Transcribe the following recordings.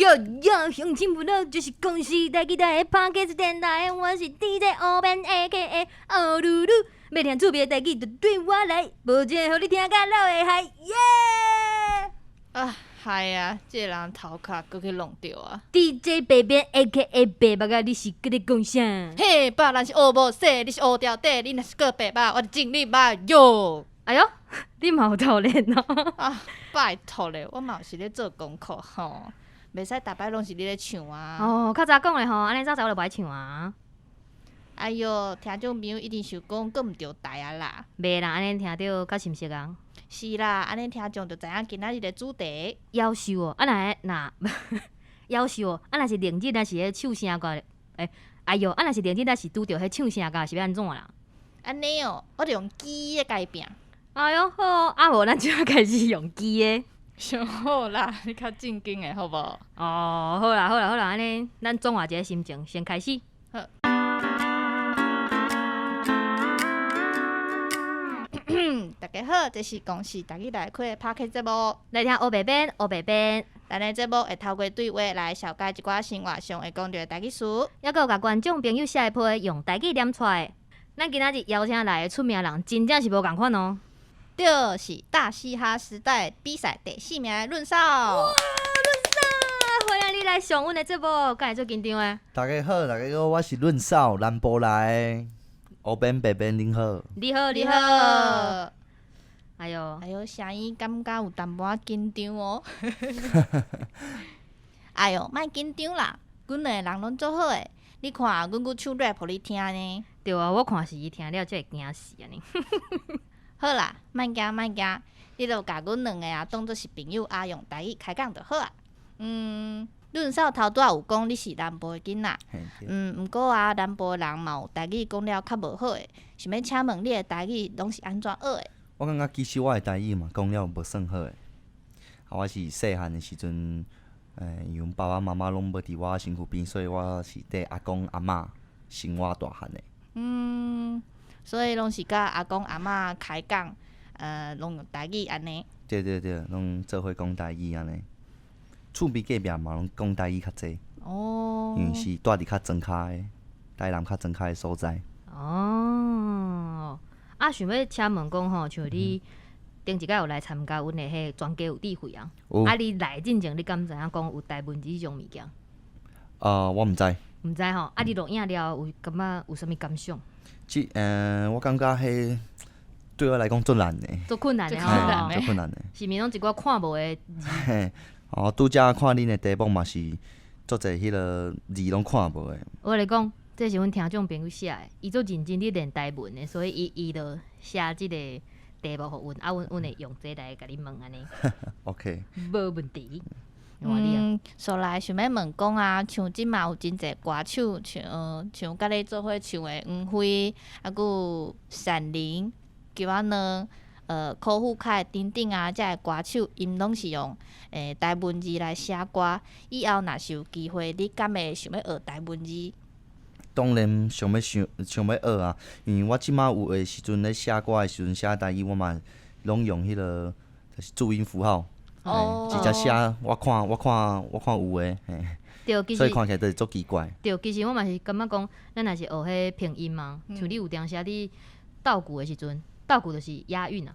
哟，乡亲父老，就是恭喜台记台的 Podcast 电台，我是 DJ 欧边 AKA 欧噜噜，要听厝边的台语就对我来，保证互你听甲老会嗨，耶！啊，嗨啊！这个人头壳搁去弄着啊！ DJ 北边 AKA 白目啊，你是搁咧讲啥？嘿，爸，咱是乌无说，你是乌条底，你若是个白目，我就整你妈哟！哎哟，你嘛有头练哦！啊，拜托咧，我嘛是咧做功课吼，袂使逐摆拢是你咧唱啊！哦，较早讲咧吼，安尼早早我就袂唱啊。哎哟，听众朋友一定想讲，搁毋着台啊啦！袂啦，安尼听着较心实啊。是啦，安尼听众就知影今仔日的主题。夭寿哦，啊若夭寿哦，啊若是零日，若是咧唱声歌，哎哟，啊若是零日，若是拄着迄唱声歌，是要安怎啦？安尼哦，我就用机的改变。哎哟好，啊无咱就要开始用机的。上好啦，你较正经的好无？哦，好啦，安尼咱总话一个心情，先开始。好。大家好，这是公司台语来开的 Podcast 节目。来听黑白边，黑白边。咱的节目会透过对话来小解一寡生活上会讲到的台语词，抑佫有甲观众朋友写批用台语念出来。咱今仔日邀请来的出名人，真正是无共款哦。就是大嘻哈时代比赛第4名的润少。哇，润少，欢迎你来上阮的节目，敢会做紧张的？大家好，我是润少，南部来的。黑边白边，您好。你好，你好。哎哟，声音感觉有淡薄仔紧张哦。哎哟，莫紧张啦，阮两个人拢做好诶。你看，阮佫唱 rap 互你听呢。对啊，我看是伊听了，才会惊死安尼。好啦，莫惊，你著甲阮两个啊当作是朋友啊，用台语开讲就好啊。润少头拄仔有讲你是南部的囡仔，毋过啊，南部人嘛有台语讲了较无好诶，想要请问你的台语拢是安怎学诶？我感觉其实我的台语嘛讲了无算好诶。我是细汉的时阵，因为阮爸爸妈妈拢无伫我身躯边，所以我是缀阿公阿嬷生我大汉诶。所以拢是甲阿公阿嬷开讲，拢用台语安尼。对，拢做伙讲台语安尼。厝边隔壁嘛拢讲台语较济。哦。因为是住伫较庄骹诶，台南较庄骹诶所在。哦。啊，想要请问讲吼，像你顶一摆有来参加阮的迄专家有智慧啊？啊，你来进前，你敢知影讲有台文字这种物件？我毋知。毋知吼，啊，你录影了有感觉有啥物感想？我感觉迄对我来讲足难诶，足困难诶吼，足困难诶。是咪拢一寡看无诶字？嘿，拄则看恁诶题目嘛是足侪迄个字拢看无诶。我来讲，这是阮听众朋友写诶，伊足认真伫练台文诶，所以伊就写即个题目互阮，啊，阮会用这来甲你问安尼。OK。无问题。所来想要问讲啊，像即嘛有真侪歌手，像甲你做伙唱诶黄辉，啊，佫有闪灵、吉安呢，柯富凯等等啊，遮个歌手，因拢是用台文字来写歌。以后若是有机会，你敢会想要学台文字？当然想要学啊，因为我即马有诶时阵咧写歌诶时阵写台语，我嘛拢用迄个就是注音符号。直接写，我看有诶，嘿，所以看起来就是足奇怪。对，其实我嘛是感觉讲，咱若是学迄拼音嘛，像你有当时你倒句诶时阵，倒句就是押韵啊。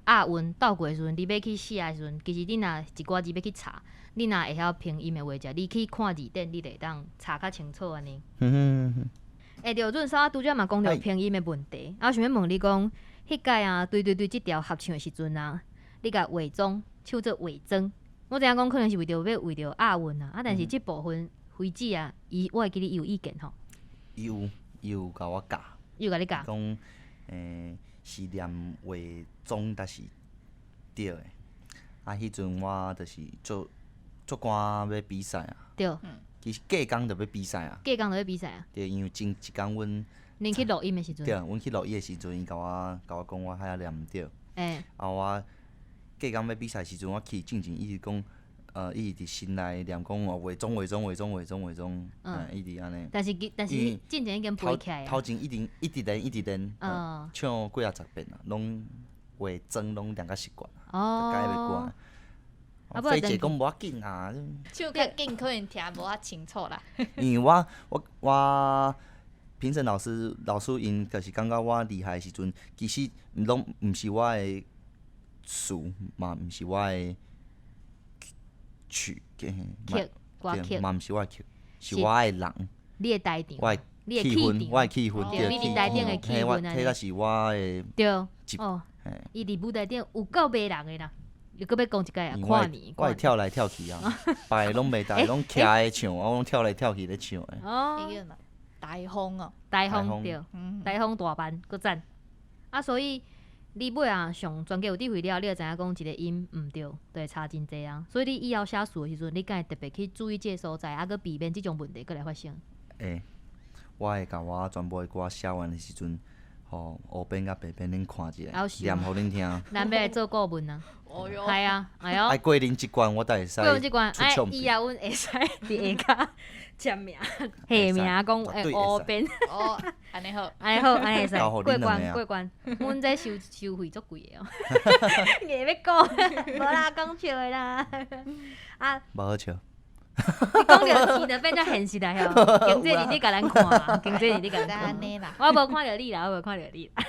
押韵倒句诶时阵，你要去写诶时阵，其实你若一寡字要去查，你若会晓拼音诶话者，你去看字典，你就会当查较清楚安尼。对，润少拄则嘛讲着拼音诶问题，啊，想要问你讲，迄届啊，对，即条合唱诶时阵啊，你甲伪装。唱做伪装，我知影讲可能是为着押韵啊，但是即部分辉子啊，我会记得伊有意见吼。有甲我教。有甲你教。讲是念伪装，但是对诶。啊，迄阵我就是做赶要比赛啊。对。其实隔工就要比赛啊。隔工就要比赛啊。对，因为前一工阮。恁去录音诶时阵。对，阮去录音诶时阵，伊甲我讲我遐念毋对。我。隔工要比赛时阵，我去进前一直讲，一直伫心内念讲伪装，一直安尼。但是进前已经背起来啊。头前一直练，唱几啊10遍啊，拢伪装拢练甲习惯啊，就改袂惯。飞姐讲无要紧啊，唱较紧可能听无遐清楚啦。因为我评审老师因就是感觉我厉害的时阵，其实拢毋是我的词嘛，毋是我的曲，歌曲嘛毋是我的曲，是我的人。你的台场，我的气氛，我的气氛，对，你伫台顶的气氛安尼。迄才是我的。对，哦，伊伫舞台顶有够迷人的啦，又搁要讲一届啊，跨年。我会跳来跳去啊，别个拢袂，大家拢徛咧唱，我拢跳来跳去咧唱的。哦，台风哦，台风对，台风大班，搁赞。啊，所以你尾啊上全家有智慧了，你就知影讲一个音毋对，就会差真济啊。所以你以后写词的时阵，你敢会特别去注意这个所在，啊，搁避免即种问题搁来发生。会，我会甲我全部的歌写完的时阵，互黑边甲白边恁看一下，念互恁听。咱要来做顾问啊！哦哟，系啊，哎呦，爱过恁即关，我才会使。过恁即关，哎，以后阮会使伫下骹签名、下名讲黑边。哦，安尼好，安尼好，安尼会使交互恁两个啊过关。阮这收费足贵的哦，硬要讲，无啦，讲笑的啦。啊，无好笑。你讲着钱就变作现实啦，吼！经济日你甲咱看啊，经济日你甲咱看。安尼啦，我无看着你啦，我无看着你啦。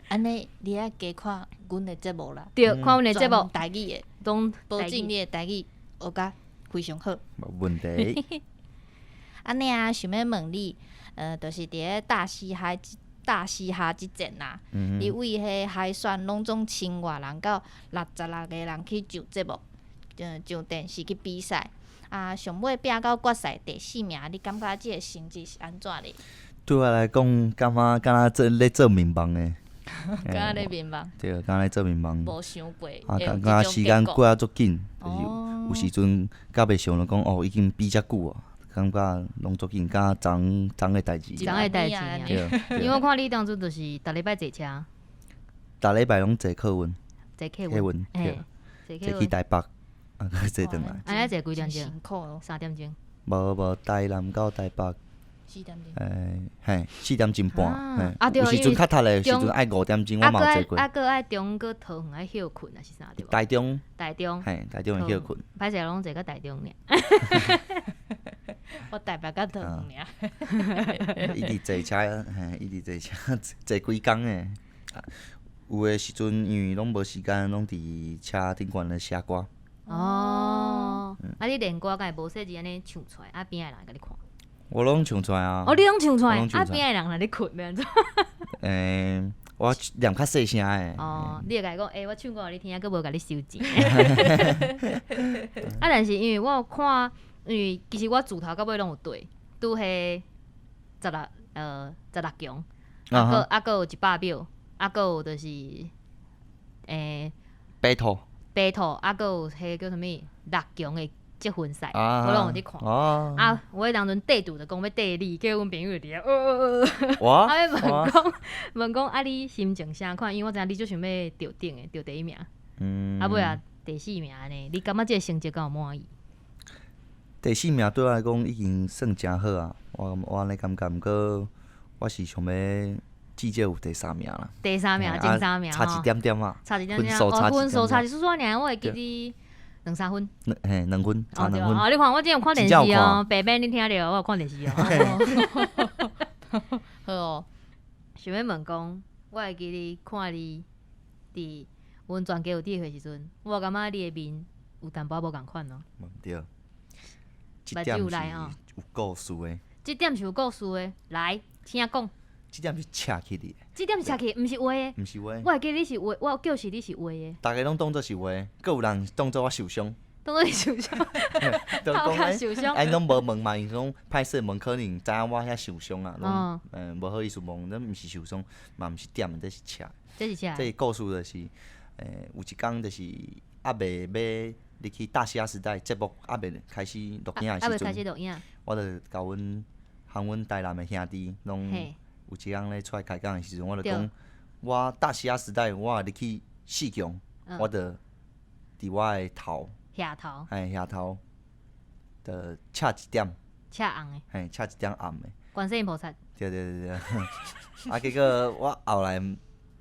安尼，你爱加看阮的节目啦。对，看阮的节目，台语的，拢保证你的台语学甲非常好。无问题。安尼啊，想要问你，就是伫咧大嘻哈即阵啦，你为迄海选拢总千外人到66个人去上节目。上电视去比赛啊，上尾拼到决赛第4名，你感觉即个成绩是安怎哩？对我来讲，敢若咧做面盲诶。敢若咧面盲。对，敢若咧做面盲。无想过。啊，感觉时间过啊足紧，就是有时阵甲袂想着讲哦，已经比遮久啊，感觉拢足紧，敢昨的代志。昨的代志啊！因为我看你当初就是逐礼拜坐车。逐礼拜拢坐客运。坐客运。对。坐去台北。啊，坐转来。安尼坐几点钟？辛苦哦。3点钟。无，台南到台北。4点钟。嘿，4点钟半。啊，对。有时阵较塌的，有时阵爱5点钟，我嘛有坐过。啊，搁爱中搁桃园爱休困，还是啥对无？台中。嘿，台中会休困。歹势拢坐到台中尔。我台北到桃园尔。一直坐车，一直坐车，坐几工诶。有诶时阵，因为拢无时间，拢伫车顶悬咧写歌。哦，啊！你练歌，敢会无说是安尼唱出来，啊边个人甲你看？我拢唱出来啊！哦，你拢唱出来，啊边个人来咧困要安怎？我念较细声诶。哦，你会甲伊讲，我唱歌互你听，佫无甲你收钱。啊，但是因为我有看，因为其实我自头到尾拢有对，拄迄16强，啊佫有100秒，啊佫有就是battle，啊，佫有迄叫啥物6强的积分赛，我拢有伫看。啊，我迄当阵地主就讲要地你，叫阮朋友伫遐，啊要问讲，啊你心情啥款？因为我知影你就想要得顶的，得第1名。啊尾啊第4名安尼，你感觉即个成绩敢有满意？第4名对我来讲已经算诚好啊，我安尼感觉，毋过我是想要。至少有第3名啦，第3名，前3名差一点点啊，分数差一丝丝尔，我会记你2-3分，嘿，2分，差2分。哦，你看我今有看电视哦，白板你听着，我有看电视哦。好哦，想要问讲，我会记你看你伫阮全家有智慧时阵，我感觉你的面有淡薄无共款哦。毋对，目睭有来哦，有故事的。这点是有故事的，来，请讲。这点是扯起的。这点是扯起，毋是话的。毋是话。我会记你是话，我叫是你是话的。大家拢当作是话，阁有人当作我受伤。当作你受伤。头壳受伤。哎，拢无问嘛，伊讲歹势问，可能知影我遐受伤啊，拢无好意思问，咱毋是受伤，嘛毋是点，这是扯。这是扯。这故事就是，有一工就是还未要入去大嘻哈时代节目，还未开始录影的时阵，我就甲阮台南的兄弟拢。有一工咧出来开讲的时阵，我就讲，我大嘻哈时代，我入去4强，我就伫我的头，下头，下头，就恰一点，恰红的，恰一点暗的，观世音菩萨，对，啊，结果我后来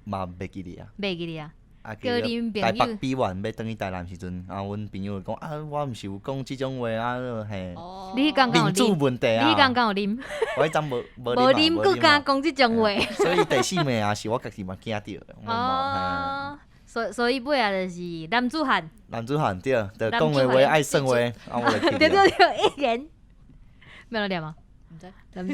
嘛袂记哩啊，袂记哩啊，叫恁朋台北友比完要转去台南时阵，啊，阮朋友就讲啊，我毋是有讲即种话啊，嘿，你刚刚有民主啉，问题啊，你刚刚有啉，我迄阵无无啉，佫敢讲即种话。所以第四名啊，是我家己嘛惊着的。哦，所以尾仔就是男子汉。男子汉对，着讲的话爱算话，啊，我就对，一言。没有念吗？毋知，男子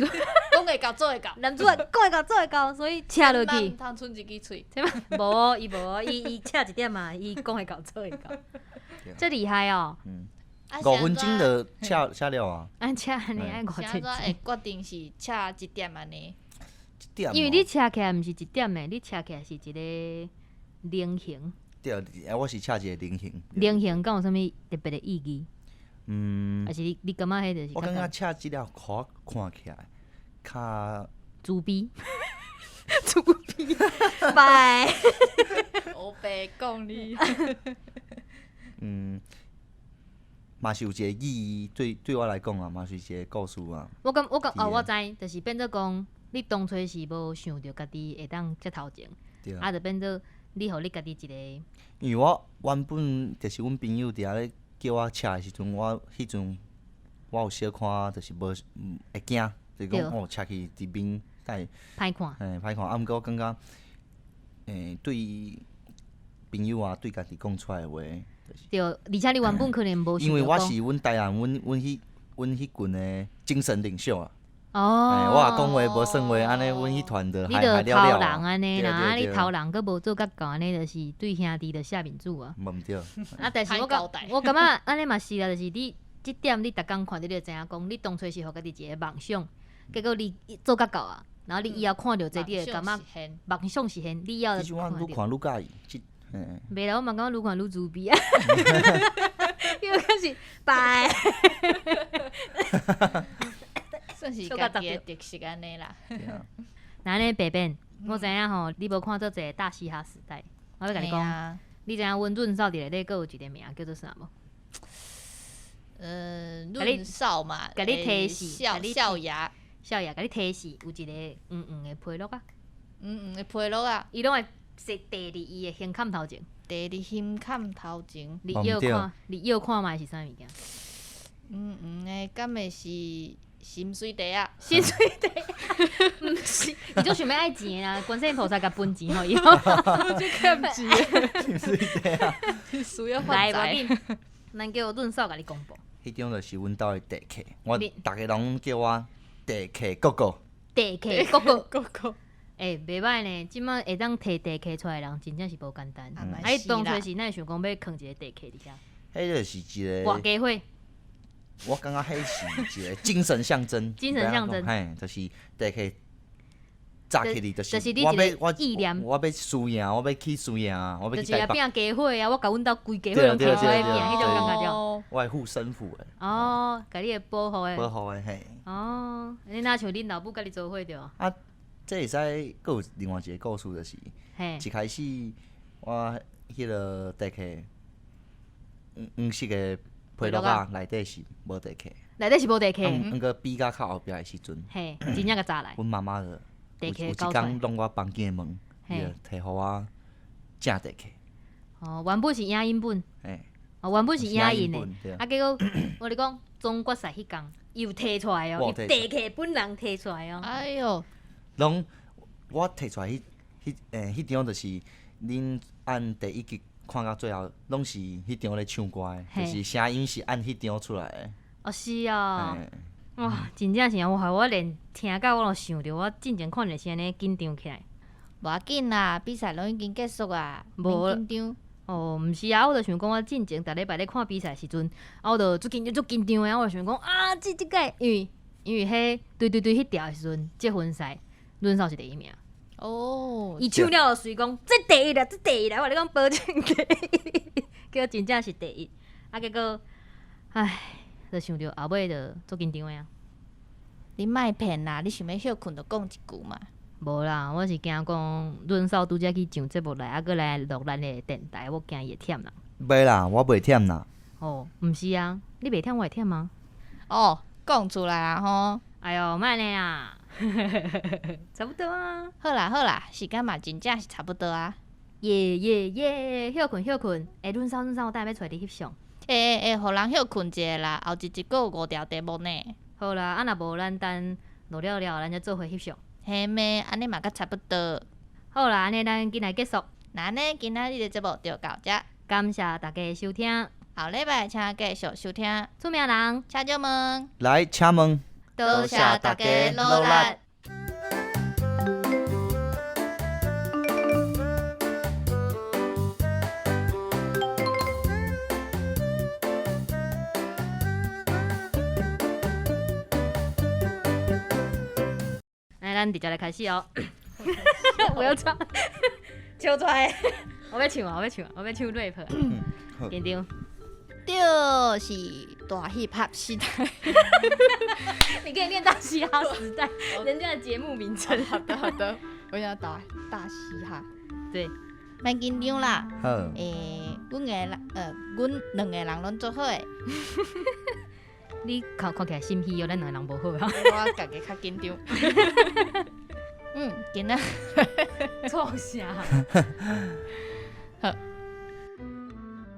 讲会到做会到，男子汉讲会到做会到，所以车落去。通剩一支喙。无，伊车一点嘛，伊讲会到做会到。这厉害哦！5分钟就车了啊！按车安尼爱5是安分钟。怎会决定是车1点安尼？因为你车起来毋是1点的，你车起来是一个菱形。对，我是车一个菱形。菱形敢有啥物特别的意义？还是你感觉迄就是？我感觉车即条裤看起来较猪逼，猪逼，拜。我白讲你。嘛是有一个意义，对我来讲啊，嘛是一个故事啊。我知，就是变做讲，你当初是无想着家己会当遮头前，就变做你互你家己一个。因为我原本就是阮朋友伫遐咧叫我车的时阵，迄阵我有小看，就是无会惊，就是讲哦，车去伫面会歹看。歹看。啊，毋过我感觉，对朋友啊，对家己讲出来的话，对，而且你原本可能无想因为着讲。我是阮台南阮迄群的精神领袖啊。哦。我也讲话无算话，安尼阮迄团就你还了着偷人了啊。安尼啦，对对对你偷人佫无做甲够安尼，就是对兄弟着下面子啊。毋对。但是我感觉安尼嘛是啦，就是你即点你逐工看着你就知影讲，你当初是互家己一个梦想，结果你做甲够啊，然后你以后看着这你会感觉梦想实现，你以后其实我愈看愈介意，袂啦，我嘛感觉愈看愈自闭啊，因为开始拜。算是家己的特色安尼啦。那安尼白变，我知影吼，你无看做一个大嘻哈时代，我要甲你讲，你知影阮润少伫内底，佫有一个名叫做啥无？润少嘛，甲你提示，少爷，少爷甲你提示，有一个的皮落啊，的皮落啊，伊拢会说第二伊的胸坎头前，第二胸坎头前，你摇看卖是啥物件？的，敢会是心水茶啊？心水茶，毋是，伊就想要爱钱啦，观世音菩萨甲分钱互伊，就欠钱。心水茶啊！需要发来，无财。紧，咱叫润少甲你公布。迄种就是阮兜的地客，我逐个拢叫我地客哥哥。地客哥哥，哥哥，袂歹呢，即摆会当摕地客出来的人，真正是无简单。啊，伊当初是哪会想讲要囥一个地客伫遐？迄就是一个外家伙。我感觉迄是一个精神象征。精神象征。嘿，就是地客扎起哩，就是你一个意念。我要输赢，我要去输赢，我要去台北。就是变家伙啊！我甲阮兜规家伙拢摕出来变，迄种感觉着。我会护身符的。哦，甲你保护的。保护的嘿。哦，你若像恁老母甲你做伙着。啊，这会使佫有另外一个故事，就是一开始我迄个地客，黄色的皮落啊，内底是无地客。内底是无地客。毋过比较较后壁的时阵，嘿，真正甲早来。阮妈妈就地客有一工弄我房间的门，伊就摕互我正地客。哦，原本是影印本。嘿。哦，原本是影印的，啊，结果我咧讲中国赛迄工又摕出来哦，伊地客本人摕出来哦。哎哟，拢我摕出来迄张就是恁按第一集看到最后，拢是迄张咧唱歌的，就是声音是按迄张出来的。哦，是哦。哇，真正是我连听到我都想着，我进前看着是安尼紧张起来。无要紧啦，比赛拢已经结束啊，无紧张。哦，毋是啊，我就想讲，我进前逐礼拜咧看比赛时阵，我就足紧张的，我就想讲啊，即届因为迄对迄条的时阵，积分赛润少是第一名。哦，伊唱了就随讲，这第一啦，我咧讲保证第一，结果真正是第一。啊，结果，唉，就想着后尾就足紧张的啊。你莫骗啦，你想要休困就讲一句嘛。无啦，我是惊讲润少拄则去上节目来，啊，搁来录咱的电台，我惊伊会忝啦。袂啦，我袂忝啦。哦，毋是啊，你袂忝，我会忝吗？哦，讲出来啦吼。哎哟，莫安尼啊，差不多啊。好啦，时间嘛真正是差不多啊。耶，休困，润嫂，我等下要带你翕相。互人休困者啦，后一个有5条题目呢。好啦，若无咱等录了，咱才做伙翕相。嘿咩，安尼嘛甲差不多。好啦，安尼咱今日结束。那呢，今仔日的节目就到这。感谢大家的收听。后礼拜请继续收听。出名人，请教问。来，请问。多谢大家努力。来，咱直接来开始哦。我要唱，唱出来。我要唱 rap。紧张。就是大 hiphop 时代。你可以念大嘻哈时代，人家的节目名称。好的，我要大嘻哈。对，别紧张啦。好。阮两个人拢做伙的。你看起来心虚哦，咱两个人无好啊。我家己较紧张。今仔。错啥？好。